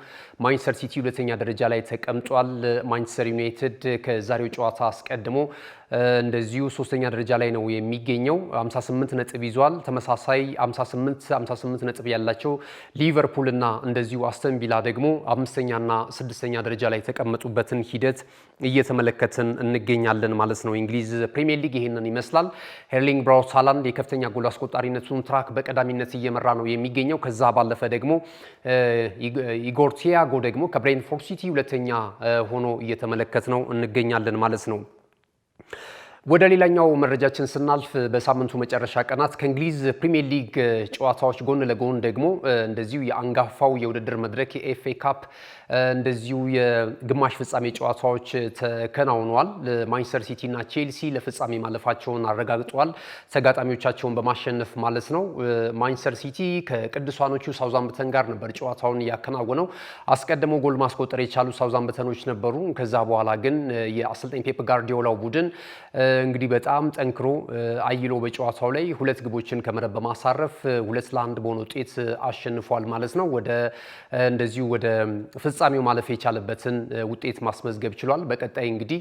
ማንቸስተር ሲቲ ሁለተኛ ደረጃ ላይ ተቀምጧል። ማንቸስተር ዩናይትድ ከዛሬው ጨዋታ አስቀድሞ እንደዚሁ ሶስተኛ ደረጃ ላይ ነው የሚገኘው 58 ነጥብ ይዟል። ተመሳሳይ 58 ነጥብ ያላቸው ሊቨርፑል እና እንደዚሁ አስተን ቪላ ደግሞ አምስተኛና ስድስተኛ ደረጃ ላይ የተቀመጡበትን ሂደት እየተመለከትን እንገኛለን ማለት ነው። እንግሊዝ ፕሪሚየር ሊግ ይሄንን ይመስላል። ኤርሊንግ ብራውት ሃላንድ የከፍተኛ ጎል አስቆጣሪነቱን ትራክ በቀዳሚነት እየመራ ነው የሚገኘው። ከዛ ባለፈ ደግሞ ኢጎር ቲያጎ ደግሞ ከብሬንትፎርድ ሲቲ ሁለተኛ ሆኖ እየተመለከት ነው እንገኛለን ማለት ነው። ወደ ሌላኛው መረጃችን ስናልፍ በሳምንቱ መጨረሻ ቀናት ከእንግሊዝ ፕሪሚየር ሊግ ጨዋታዎች ጎን ለጎን ደግሞ እንደዚሁ የአንጋፋው የውድድር መድረክ የኤፍኤ ካፕ እንደዚሁ የግማሽ ፍጻሜ ጨዋታዎች ተከናውነዋል። ማንቸስተር ሲቲ እና ቼልሲ ለፍጻሜ ማለፋቸውን አረጋግጠዋል፣ ተጋጣሚዎቻቸውን በማሸነፍ ማለት ነው። ማንቸስተር ሲቲ ከቅዱሳኖቹ ሳውዛምፕተን ጋር ነበር ጨዋታውን ያከናወነው። አስቀድሞ ጎል ማስቆጠር የቻሉ ሳውዛምፕተኖች ነበሩ። ከዛ በኋላ ግን የአሰልጣኝ ፔፕ ጋርዲዮላው ቡድን እንግዲህ በጣም ጠንክሮ አይሎ በጨዋታው ላይ ሁለት ግቦችን ከመረብ በማሳረፍ 2-1 በሆነ ውጤት አሸንፏል ማለት ነው። እንደዚሁ ወደ ፍጻሜው ማለፍ የቻለበትን ውጤት ማስመዝገብ ችሏል። በቀጣይ እንግዲህ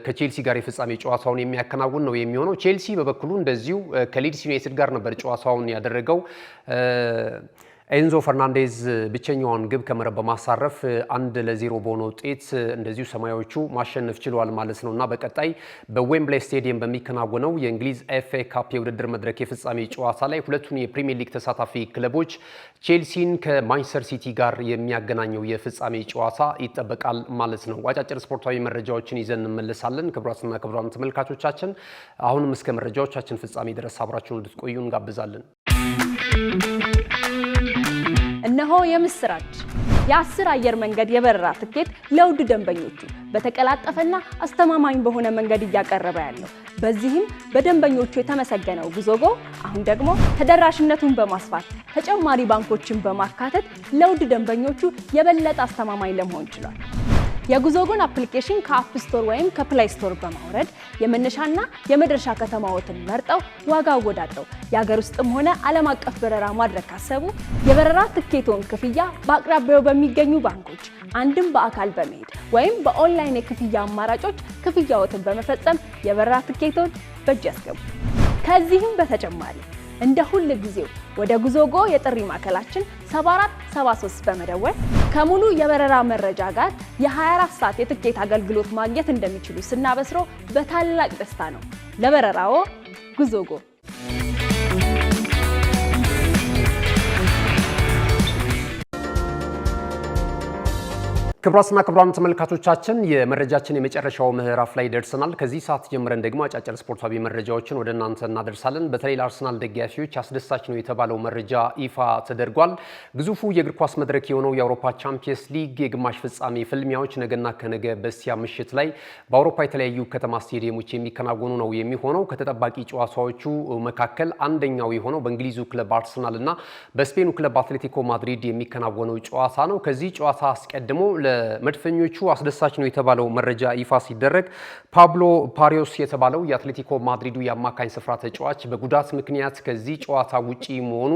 ከቼልሲ ጋር የፍጻሜ ጨዋታውን የሚያከናውን ነው የሚሆነው። ቼልሲ በበኩሉ እንደዚሁ ከሊድስ ዩናይትድ ጋር ነበር ጨዋታውን ያደረገው። ኤንዞ ፈርናንዴዝ ብቸኛዋን ግብ ከመረብ በማሳረፍ 1-0 በሆነ ውጤት እንደዚሁ ሰማያዎቹ ማሸነፍ ችለዋል ማለት ነው እና በቀጣይ በዌምብሌይ ስቴዲየም በሚከናወነው የእንግሊዝ ኤፍኤ ካፕ የውድድር መድረክ የፍጻሜ ጨዋታ ላይ ሁለቱን የፕሪሚየር ሊግ ተሳታፊ ክለቦች ቼልሲን ከማንቸስተር ሲቲ ጋር የሚያገናኘው የፍጻሜ ጨዋታ ይጠበቃል ማለት ነው። አጫጭር ስፖርታዊ መረጃዎችን ይዘን እንመለሳለን። ክቡራትና ክቡራን ተመልካቾቻችን አሁንም እስከ መረጃዎቻችን ፍጻሜ ድረስ አብራችሁን እንድትቆዩ እንጋብዛለን። እነሆ የምስራች! የ10 አየር መንገድ የበረራ ትኬት ለውድ ደንበኞቹ በተቀላጠፈና አስተማማኝ በሆነ መንገድ እያቀረበ ያለው። በዚህም በደንበኞቹ የተመሰገነው ጉዞጎ አሁን ደግሞ ተደራሽነቱን በማስፋት ተጨማሪ ባንኮችን በማካተት ለውድ ደንበኞቹ የበለጠ አስተማማኝ ለመሆን ችሏል። የጉዞጎን አፕሊኬሽን ከአፕ ስቶር ወይም ከፕላይ ስቶር በማውረድ የመነሻና የመድረሻ ከተማዎትን መርጠው ዋጋ አወዳድረው የሀገር ውስጥም ሆነ ዓለም አቀፍ በረራ ማድረግ ካሰቡ የበረራ ትኬቶን ክፍያ በአቅራቢያው በሚገኙ ባንኮች አንድም በአካል በመሄድ ወይም በኦንላይን የክፍያ አማራጮች ክፍያዎትን በመፈጸም የበረራ ትኬቶን በእጅ ያስገቡ። ከዚህም በተጨማሪ እንደ ሁል ጊዜው ወደ ጉዞጎ የጥሪ ማዕከላችን 7473 በመደወል ከሙሉ የበረራ መረጃ ጋር የ24 ሰዓት የትኬት አገልግሎት ማግኘት እንደሚችሉ ስናበስሮ በታላቅ ደስታ ነው። ለበረራዎ ጉዞጎ። ክቡራትና ክቡራን ተመልካቾቻችን የመረጃችን የመጨረሻው ምዕራፍ ላይ ደርሰናል። ከዚህ ሰዓት ጀምረን ደግሞ አጫጭር ስፖርታዊ መረጃዎችን ወደ እናንተ እናደርሳለን። በተለይ ለአርሰናል ደጋፊዎች አስደሳች ነው የተባለው መረጃ ይፋ ተደርጓል። ግዙፉ የእግር ኳስ መድረክ የሆነው የአውሮፓ ቻምፒየንስ ሊግ የግማሽ ፍጻሜ ፍልሚያዎች ነገና ከነገ በስቲያ ምሽት ላይ በአውሮፓ የተለያዩ ከተማ ስቴዲየሞች የሚከናወኑ ነው የሚሆነው። ከተጠባቂ ጨዋታዎቹ መካከል አንደኛው የሆነው በእንግሊዙ ክለብ አርሰናል እና በስፔኑ ክለብ አትሌቲኮ ማድሪድ የሚከናወነው ጨዋታ ነው። ከዚህ ጨዋታ አስቀድሞ መድፈኞቹ አስደሳች ነው የተባለው መረጃ ይፋ ሲደረግ ፓብሎ ፓሪዮስ የተባለው የአትሌቲኮ ማድሪዱ የአማካኝ ስፍራ ተጫዋች በጉዳት ምክንያት ከዚህ ጨዋታ ውጪ መሆኑ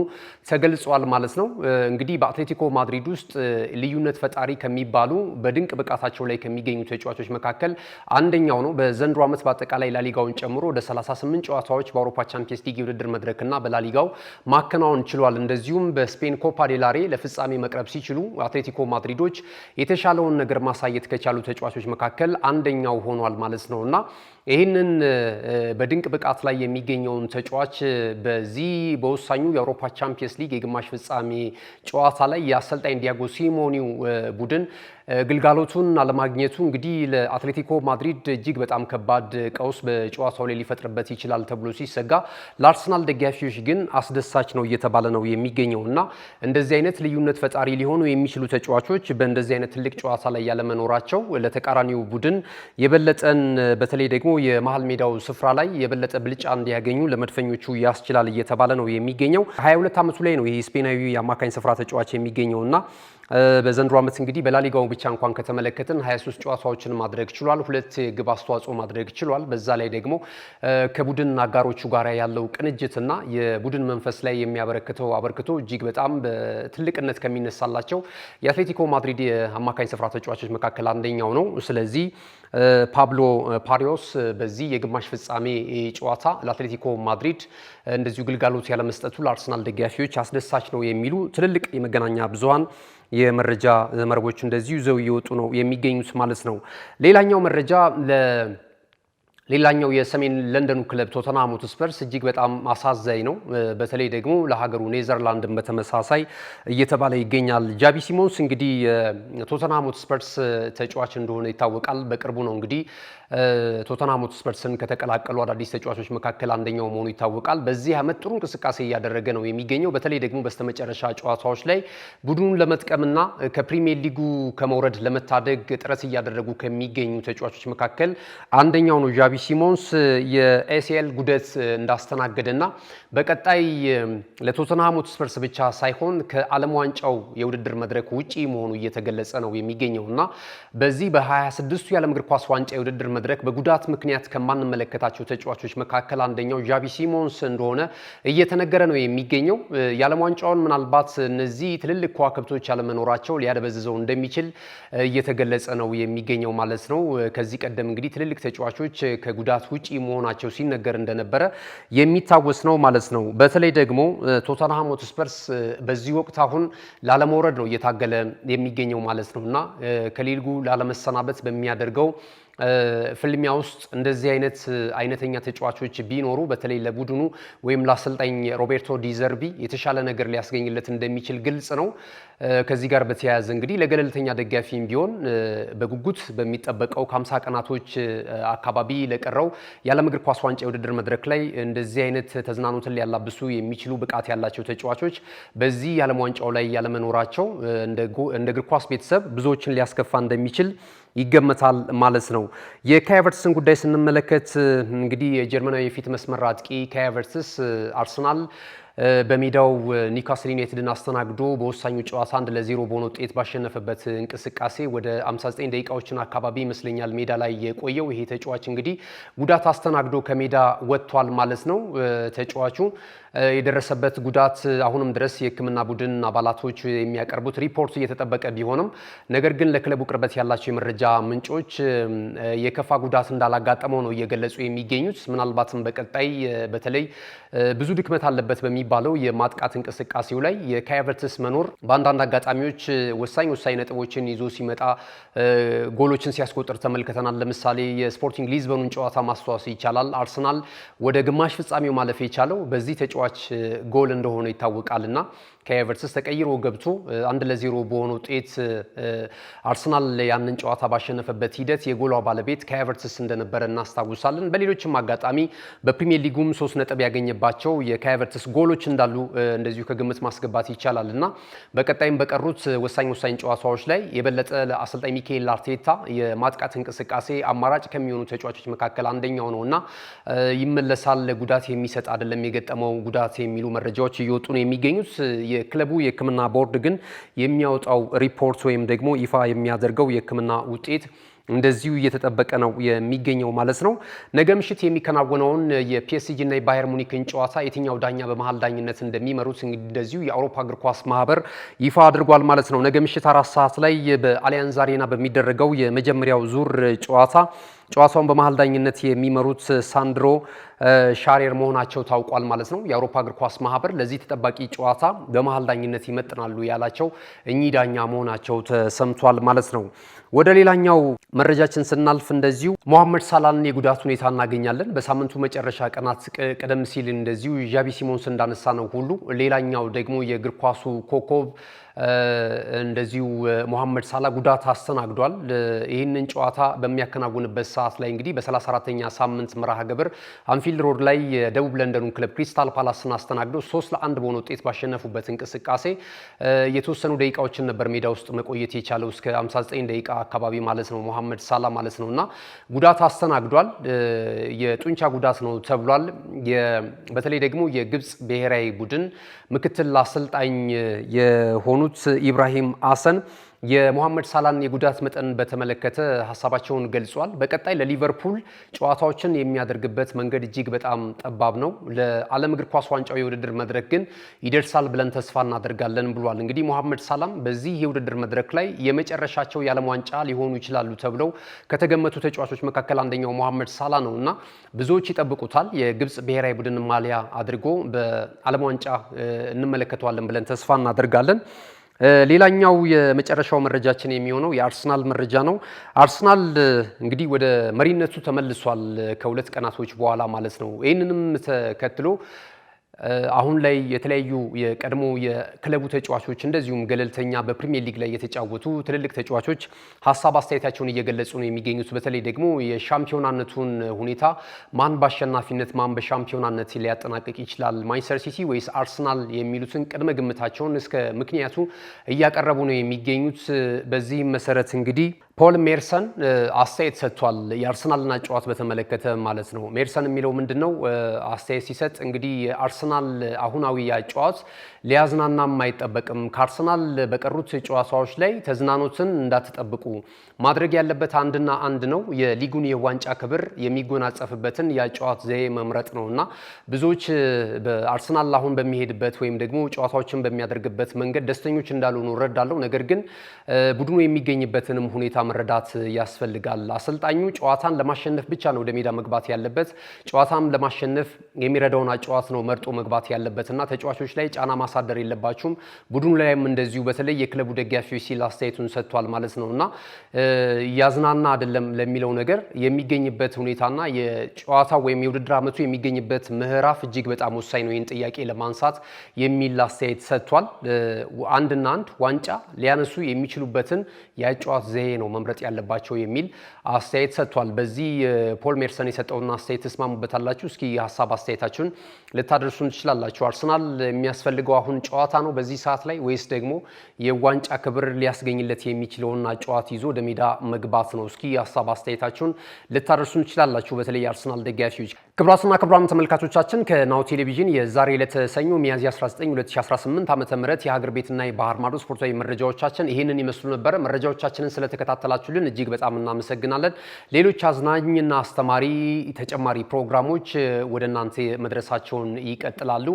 ተገልጿል ማለት ነው። እንግዲህ በአትሌቲኮ ማድሪድ ውስጥ ልዩነት ፈጣሪ ከሚባሉ በድንቅ ብቃታቸው ላይ ከሚገኙ ተጫዋቾች መካከል አንደኛው ነው። በዘንድሮ ዓመት በአጠቃላይ ላሊጋውን ጨምሮ ወደ 38 ጨዋታዎች በአውሮፓ ቻምፒየንስ ሊግ የውድድር መድረክና በላሊጋው ማከናወን ችሏል። እንደዚሁም በስፔን ኮፓ ዴላሬ ለፍጻሜ መቅረብ ሲችሉ አትሌቲኮ ማድሪዶች የተሻለውን ነገር ማሳየት ከቻሉ ተጫዋቾች መካከል አንደኛው ሆኗል ማለት ነውና ይህንን በድንቅ ብቃት ላይ የሚገኘውን ተጫዋች በዚህ በወሳኙ የአውሮፓ ቻምፒየንስ ሊግ የግማሽ ፍጻሜ ጨዋታ ላይ የአሰልጣኝ ዲያጎ ሲሞኒው ቡድን ግልጋሎቱን አለማግኘቱ እንግዲህ ለአትሌቲኮ ማድሪድ እጅግ በጣም ከባድ ቀውስ በጨዋታው ላይ ሊፈጥርበት ይችላል ተብሎ ሲሰጋ፣ ለአርሰናል ደጋፊዎች ግን አስደሳች ነው እየተባለ ነው የሚገኘው እና እንደዚህ አይነት ልዩነት ፈጣሪ ሊሆኑ የሚችሉ ተጫዋቾች በእንደዚህ አይነት ትልቅ ጨዋታ ላይ ያለመኖራቸው ለተቃራኒው ቡድን የበለጠን በተለይ ደግሞ የመሃል ሜዳው ስፍራ ላይ የበለጠ ብልጫ እንዲያገኙ ለመድፈኞቹ ያስችላል እየተባለ ነው የሚገኘው። 22 ዓመቱ ላይ ነው ይህ ስፔናዊ የአማካኝ ስፍራ ተጫዋች የሚገኘውና በዘንድሮ ዓመት እንግዲህ በላሊጋው ብቻ እንኳን ከተመለከትን 23 ጨዋታዎችን ማድረግ ችሏል። 2 ግብ አስተዋጽኦ ማድረግ ችሏል። በዛ ላይ ደግሞ ከቡድን አጋሮቹ ጋር ያለው ቅንጅትና የቡድን መንፈስ ላይ የሚያበረክተው አበርክቶ እጅግ በጣም በትልቅነት ከሚነሳላቸው የአትሌቲኮ ማድሪድ የአማካኝ ስፍራ ተጫዋቾች መካከል አንደኛው ነው። ስለዚህ ፓብሎ ፓሪዮስ በዚህ የግማሽ ፍጻሜ ጨዋታ ለአትሌቲኮ ማድሪድ እንደዚሁ ግልጋሎት ያለመስጠቱ ለአርሰናል ደጋፊዎች አስደሳች ነው የሚሉ ትልልቅ የመገናኛ ብዙሃን የመረጃ መረቦች እንደዚሁ ይዘው እየወጡ ነው የሚገኙት ማለት ነው። ሌላኛው የሰሜን ለንደኑ ክለብ ቶተንሃም ሆትስፐርስ እጅግ በጣም አሳዛኝ ነው። በተለይ ደግሞ ለሀገሩ ኔዘርላንድን በተመሳሳይ እየተባለ ይገኛል። ጃቢ ሲሞንስ እንግዲህ ቶተንሃም ሆትስፐርስ ተጫዋች እንደሆነ ይታወቃል። በቅርቡ ነው እንግዲህ ቶተንሃም ሆትስፐርስን ከተቀላቀሉ አዳዲስ ተጫዋቾች መካከል አንደኛው መሆኑ ይታወቃል። በዚህ ዓመት ጥሩ እንቅስቃሴ እያደረገ ነው የሚገኘው። በተለይ ደግሞ በስተመጨረሻ ጨዋታዎች ላይ ቡድኑን ለመጥቀምና ከፕሪሚየር ሊጉ ከመውረድ ለመታደግ ጥረት እያደረጉ ከሚገኙ ተጫዋቾች መካከል አንደኛው ነው። ጃቢ ሲሞንስ የኤሲኤል ጉዳት እንዳስተናገደና በቀጣይ ለቶተንሃም ሆትስፐርስ ብቻ ሳይሆን ከዓለም ዋንጫው የውድድር መድረክ ውጪ መሆኑ እየተገለጸ ነው የሚገኘውና በዚህ በ26ቱ የዓለም እግር ኳስ ዋንጫ የውድድር መድረክ በጉዳት ምክንያት ከማንመለከታቸው ተጫዋቾች መካከል አንደኛው ጃቢ ሲሞንስ እንደሆነ እየተነገረ ነው የሚገኘው። የዓለም ዋንጫውን ምናልባት እነዚህ ትልልቅ ከዋክብቶች ያለመኖራቸው ሊያደበዝዘው እንደሚችል እየተገለጸ ነው የሚገኘው ማለት ነው። ከዚህ ቀደም እንግዲህ ትልልቅ ተጫዋቾች ከጉዳት ውጪ መሆናቸው ሲነገር እንደነበረ የሚታወስ ነው ማለት ነው። በተለይ ደግሞ ቶተንሃም ሆትስፐርስ በዚህ ወቅት አሁን ላለመውረድ ነው እየታገለ የሚገኘው ማለት ነው እና ከሊጉ ላለመሰናበት በሚያደርገው ፍልሚያ ውስጥ እንደዚህ አይነተኛ ተጫዋቾች ቢኖሩ በተለይ ለቡድኑ ወይም ለአሰልጣኝ ሮቤርቶ ዲዘርቢ የተሻለ ነገር ሊያስገኝለት እንደሚችል ግልጽ ነው። ከዚህ ጋር በተያያዘ እንግዲህ ለገለልተኛ ደጋፊም ቢሆን በጉጉት በሚጠበቀው ከ50 ቀናቶች አካባቢ ለቀረው የዓለም እግር ኳስ ዋንጫ የውድድር መድረክ ላይ እንደዚህ አይነት ተዝናኖትን ሊያላብሱ የሚችሉ ብቃት ያላቸው ተጫዋቾች በዚህ የዓለም ዋንጫው ላይ ያለመኖራቸው እንደ እግር ኳስ ቤተሰብ ብዙዎችን ሊያስከፋ እንደሚችል ይገመታል ማለት ነው። የካይ ሃቨርትስን ጉዳይ ስንመለከት እንግዲህ የጀርመናዊ የፊት መስመር አጥቂ ካይ ሃቨርትስ አርሰናል በሜዳው ኒውካስል ዩናይትድን አስተናግዶ በወሳኙ ጨዋታ 1-0 በሆነ ውጤት ባሸነፈበት እንቅስቃሴ ወደ 59 ደቂቃዎችን አካባቢ ይመስለኛል ሜዳ ላይ የቆየው። ይሄ ተጫዋች እንግዲህ ጉዳት አስተናግዶ ከሜዳ ወጥቷል ማለት ነው። ተጫዋቹ የደረሰበት ጉዳት አሁንም ድረስ የሕክምና ቡድን አባላቶች የሚያቀርቡት ሪፖርት እየተጠበቀ ቢሆንም ነገር ግን ለክለቡ ቅርበት ያላቸው የመረጃ ምንጮች የከፋ ጉዳት እንዳላጋጠመው ነው እየገለጹ የሚገኙት። ምናልባትም በቀጣይ በተለይ ብዙ ድክመት አለበት በሚባለው የማጥቃት እንቅስቃሴው ላይ የካይ ሃቨርትዝ መኖር በአንዳንድ አጋጣሚዎች ወሳኝ ነጥቦችን ይዞ ሲመጣ ጎሎችን ሲያስቆጥር ተመልክተናል። ለምሳሌ የስፖርቲንግ ሊዝበኑን ጨዋታ ማስተዋወስ ይቻላል። አርሰናል ወደ ግማሽ ፍጻሜው ማለፍ የቻለው በዚህ ተጫዋች ጎል እንደሆነ ይታወቃልና ካይ ሃቨርትዝ ተቀይሮ ገብቶ 1-0 በሆነ ውጤት አርሰናል ያንን ጨዋታ ባሸነፈበት ሂደት የጎሏ ባለቤት ካይ ሃቨርትዝ እንደነበረ እናስታውሳለን። በሌሎችም አጋጣሚ በፕሪሚየር ሊጉም 3 ነጥብ ያገኘባቸው የካይ ሃቨርትዝ ጎሎች እንዳሉ እንደዚሁ ከግምት ማስገባት ይቻላልና በቀጣይም በቀሩት ወሳኝ ጨዋታዎች ላይ የበለጠ ለአሰልጣኝ ሚካኤል አርቴታ የማጥቃት እንቅስቃሴ አማራጭ ከሚሆኑ ተጫዋቾች መካከል አንደኛው ነውና ይመለሳል። ጉዳት የሚሰጥ አይደለም የገጠመው ጉዳት የሚሉ መረጃዎች እየወጡ ነው የሚገኙት። የክለቡ የሕክምና ቦርድ ግን የሚያወጣው ሪፖርት ወይም ደግሞ ይፋ የሚያደርገው የሕክምና ውጤት እንደዚሁ እየተጠበቀ ነው የሚገኘው ማለት ነው። ነገ ምሽት የሚከናወነውን የፒኤስጂ እና የባየር ሙኒክን ጨዋታ የትኛው ዳኛ በመሃል ዳኝነት እንደሚመሩት እንደዚሁ የአውሮፓ እግር ኳስ ማህበር ይፋ አድርጓል ማለት ነው። ነገ ምሽት 4 ሰዓት ላይ በአሊያንዝ አሬና በሚደረገው የመጀመሪያው ዙር ጨዋታውን በመሃል ዳኝነት የሚመሩት ሳንድሮ ሻሬር መሆናቸው ታውቋል ማለት ነው። የአውሮፓ እግር ኳስ ማህበር ለዚህ ተጠባቂ ጨዋታ በመሃል ዳኝነት ይመጥናሉ ያላቸው እኚህ ዳኛ መሆናቸው ተሰምቷል ማለት ነው። ወደ ሌላኛው መረጃችን ስናልፍ እንደዚሁ ሞሐመድ ሳላህን የጉዳት ሁኔታ እናገኛለን። በሳምንቱ መጨረሻ ቀናት ቀደም ሲል እንደዚሁ ዣቢ ሲሞንስ እንዳነሳ ነው ሁሉ ሌላኛው ደግሞ የእግር ኳሱ ኮከብ እንደዚሁ ሞሐመድ ሳላህ ጉዳት አስተናግዷል። ይህንን ጨዋታ በሚያከናውንበት ሰዓት ላይ እንግዲህ በ34ኛ ሳምንት መርሃ ግብር አንፊልድ ሮድ ላይ የደቡብ ለንደኑን ክለብ ክሪስታል ፓላስን አስተናግዶ 3-1 በሆነ ውጤት ባሸነፉበት እንቅስቃሴ የተወሰኑ ደቂቃዎችን ነበር ሜዳ ውስጥ መቆየት የቻለው እስከ 59 ደቂቃ አካባቢ ማለት ነው ሞሐመድ ሳላህ ማለት ነውና ጉዳት አስተናግዷል። የጡንቻ ጉዳት ነው ተብሏል። በተለይ ደግሞ የግብጽ ብሔራዊ ቡድን ምክትል አሰልጣኝ የሆኑ ኢብራሂም ሐሰን የሞሐመድ ሳላህን የጉዳት መጠን በተመለከተ ሀሳባቸውን ገልጿል። በቀጣይ ለሊቨርፑል ጨዋታዎችን የሚያደርግበት መንገድ እጅግ በጣም ጠባብ ነው። ለዓለም እግር ኳስ ዋንጫው የውድድር መድረክ ግን ይደርሳል ብለን ተስፋ እናደርጋለን ብሏል። እንግዲህ ሞሐመድ ሳላህ በዚህ የውድድር መድረክ ላይ የመጨረሻቸው የዓለም ዋንጫ ሊሆኑ ይችላሉ ተብለው ከተገመቱ ተጫዋቾች መካከል አንደኛው ሞሐመድ ሳላህ ነው እና ብዙዎች ይጠብቁታል። የግብጽ ብሔራዊ ቡድን ማሊያ አድርጎ በዓለም ዋንጫ እንመለከተዋለን ብለን ተስፋ እናደርጋለን። ሌላኛው የመጨረሻው መረጃችን የሚሆነው የአርሰናል መረጃ ነው። አርሰናል እንግዲህ ወደ መሪነቱ ተመልሷል ከ2 ቀናቶች በኋላ ማለት ነው። ይህንንም ተከትሎ አሁን ላይ የተለያዩ የቀድሞ የክለቡ ተጫዋቾች እንደዚሁም ገለልተኛ በፕሪሚየር ሊግ ላይ የተጫወቱ ትልልቅ ተጫዋቾች ሀሳብ አስተያየታቸውን እየገለጹ ነው የሚገኙት። በተለይ ደግሞ የሻምፒዮናነቱን ሁኔታ ማን በአሸናፊነት ማን በሻምፒዮናነት ሊያጠናቅቅ ይችላል፣ ማንቸስተር ሲቲ ወይስ አርሰናል የሚሉትን ቅድመ ግምታቸውን እስከ ምክንያቱ እያቀረቡ ነው የሚገኙት። በዚህም መሰረት እንግዲህ ፖል ሜርሰን አስተያየት ሰጥቷል። የአርሰናልና ጨዋታ በተመለከተ ማለት ነው። ሜርሰን የሚለው ምንድነው? አስተያየት ሲሰጥ እንግዲህ የአርሰናል አሁናዊ ጨዋታ ሊያዝናናም አይጠበቅም። ከአርሰናል በቀሩት ጨዋታዎች ላይ ተዝናኖትን እንዳትጠብቁ፣ ማድረግ ያለበት አንድና አንድ ነው፣ የሊጉን የዋንጫ ክብር የሚጎናጸፍበትን የጨዋታ ዘዬ መምረጥ ነውና ብዙዎች በአርሰናል አሁን በሚሄድበት ወይም ደግሞ ጨዋታዎችን በሚያደርግበት መንገድ ደስተኞች እንዳልሆኑ እረዳለሁ። ነገር ግን ቡድኑ የሚገኝበትንም ሁኔታ መረዳት ያስፈልጋል። አሰልጣኙ ጨዋታን ለማሸነፍ ብቻ ነው ወደ ሜዳ መግባት ያለበት። ጨዋታም ለማሸነፍ የሚረዳውን አጨዋወት ነው መርጦ መግባት ያለበትና ተጫዋቾች ላይ ጫና ማሳደር የለባችሁም። ቡድኑ ላይም እንደዚሁ በተለይ የክለቡ ደጋፊዎች ሲል አስተያየቱን ሰጥቷል ማለት ነውና ያዝናና አይደለም ለሚለው ነገር የሚገኝበት ሁኔታና የጨዋታው ወይም የውድድር ዓመቱ የሚገኝበት ምዕራፍ እጅግ በጣም ወሳኝ ነው ይህን ጥያቄ ለማንሳት የሚል አስተያየት ሰጥቷል። አንድና አንድ ዋንጫ ሊያነሱ የሚችሉበትን የጨዋታ ዘዬ ነው መምረጥ ያለባቸው የሚል አስተያየት ሰጥቷል። በዚህ ፖል ሜርሰን የሰጠውን አስተያየት ተስማሙበታላችሁ? እስኪ ሀሳብ አስተያየታችሁን ልታደርሱን ትችላላችሁ። አርሰናል የሚያስፈልገው አሁን ጨዋታ ነው በዚህ ሰዓት ላይ ወይስ ደግሞ የዋንጫ ክብር ሊያስገኝለት የሚችለውና ጨዋታ ይዞ ወደ ሜዳ መግባት ነው? እስኪ ሀሳብ አስተያየታችሁን ልታደርሱን ትችላላችሁ። በተለይ አርሰናል ደጋፊዎች። ክቡራትና ክቡራን ተመልካቾቻችን ከናሁ ቴሌቪዥን የዛሬ ዕለት ሰኞ ሚያዝያ 19 2018 ዓ.ም የሀገር ቤትና የባህር ማዶ ስፖርታዊ መረጃዎቻችን ይህንን ይመስሉ ነበር። መረጃዎቻችንን ስለተከታተላችሁልን እጅግ በጣም እናመሰግናለን። ሌሎች አዝናኝና አስተማሪ ተጨማሪ ፕሮግራሞች ወደ እናንተ መድረሳቸውን ይቀጥላሉ።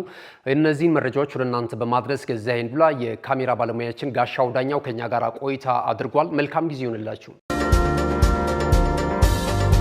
እነዚህን መረጃዎች ወደ እናንተ በማድረስ ገዛኸኝ ዱላ፣ የካሜራ ባለሙያችን ጋሻው ዳኛው ከኛ ጋር ቆይታ አድርጓል። መልካም ጊዜ ይሁንላችሁ።